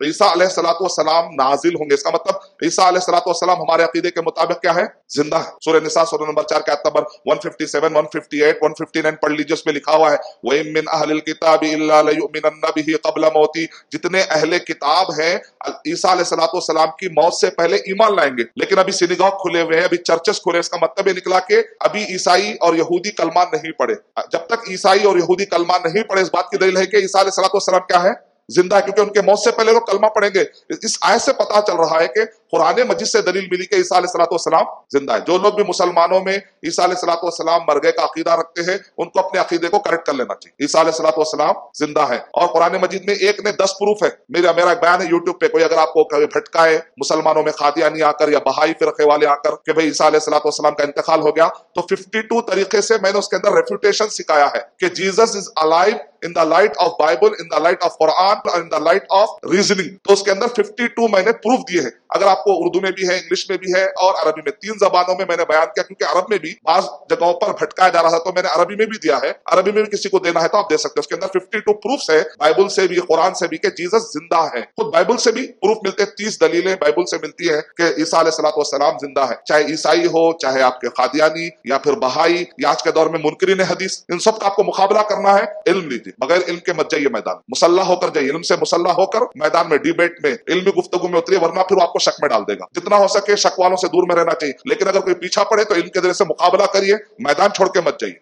ईसा अलैहिस्सलाम नाजिल होंगे, इसका मतलब ईसा अलैहिस्सलाम हमारे अकीदे के मुताबिक क्या है? जिंदा है। सूरह निसा सूरह नंबर 4 के आयत नंबर 157, 158, 159 पढ़ लीजिए, उसमें लिखा हुआ है वइन मिन अहलिल किताबि इल्ला लयुमिनन्ना बिही क़ब्ल मौती, जितने अहले किताब हैं ईसा अलैहिस्सलाम की मौत से पहले ईमान लाएंगे। लेकिन अभी सिनेगॉग खुले हुए हैं, अभी चर्चेस खुले, इसका मतलब ये निकला कि अभी ईसाई और यहूदी कलमा नहीं पढ़े। जब तक ईसाई और यहूदी कलमा नहीं पढ़े, इस बात की दलील है कि ईसा अलैहिस्सलाम क्या है? जिंदा है, क्योंकि उनके मौत से पहले वो कलमा पढ़ेंगे। इस आयत से पता चल रहा है कि कुरान मजीद से दलील मिली कि ईसा अलैहिस्सलाम जिंदा है। जो लोग भी मुसलमानों में ईसा अलैहिस्सलाम मर गए का अकीदा रखते हैं, उनको अपने अकीदे को करेक्ट कर लेना चाहिए। ईसा अलैहिस्सलाम जिंदा है और कुरान मजीद में एक ने 10 प्रूफ है। मेरा एक बयान है यूट्यूब पे, कोई अगर आपको भटकाए मुसलमानों में खादियानी आकर या बहाई फिरके वाले आकर कि भाई ईसा अलैहिस्सलाम का इंतकाल हो गया, तो 52 तरीके से मैंने उसके अंदर रेफ्यूटेशन सिखाया है कि Jesus is alive in the light of Bible, in the light of Quran, in the light of reasoning. तो उसके अंदर 52 मैंने प्रूफ दिए हैं। अगर आपको उर्दू में भी है, इंग्लिश में भी है और अरबी में, 3 जबानों में मैंने बयान किया, क्योंकि अरब में भी बाज जगहों पर भटकाया जा रहा था, तो मैंने अरबी में भी दिया है। अरबी में भी किसी को देना है तो आप दे सकते हैं। उसके अंदर 52 प्रूफ है, बाइबल से भी कुरान से भी, कि जीसस जिंदा है। खुद बाइबल से भी प्रूफ मिलते हैं, 30 दलीलें बाइबल से मिलती है कि ईसा अलैहिस्सलाम जिंदा है। चाहे ईसाई हो, चाहे आपके खादियानी या फिर बहाई या आज के दौर में मुनकरीन हदीस, इन सब का आपको मुकाबला करना है, इल्म लीजिए। बगैर इल्म के मत जाइए मैदान, मुसल्लाह होकर जाइए, इल्म से मुसल्लाह होकर मैदान में, डिबेट में, इल्मी गुफ्तगू में उतरिए, वरना फिर आपको शक में डाल देगा। जितना हो सके शक वालों से दूर में रहना चाहिए, लेकिन अगर कोई पीछा पड़े तो इल्म के जरिए से मुकाबला करिए, मैदान छोड़ के मत जाइए।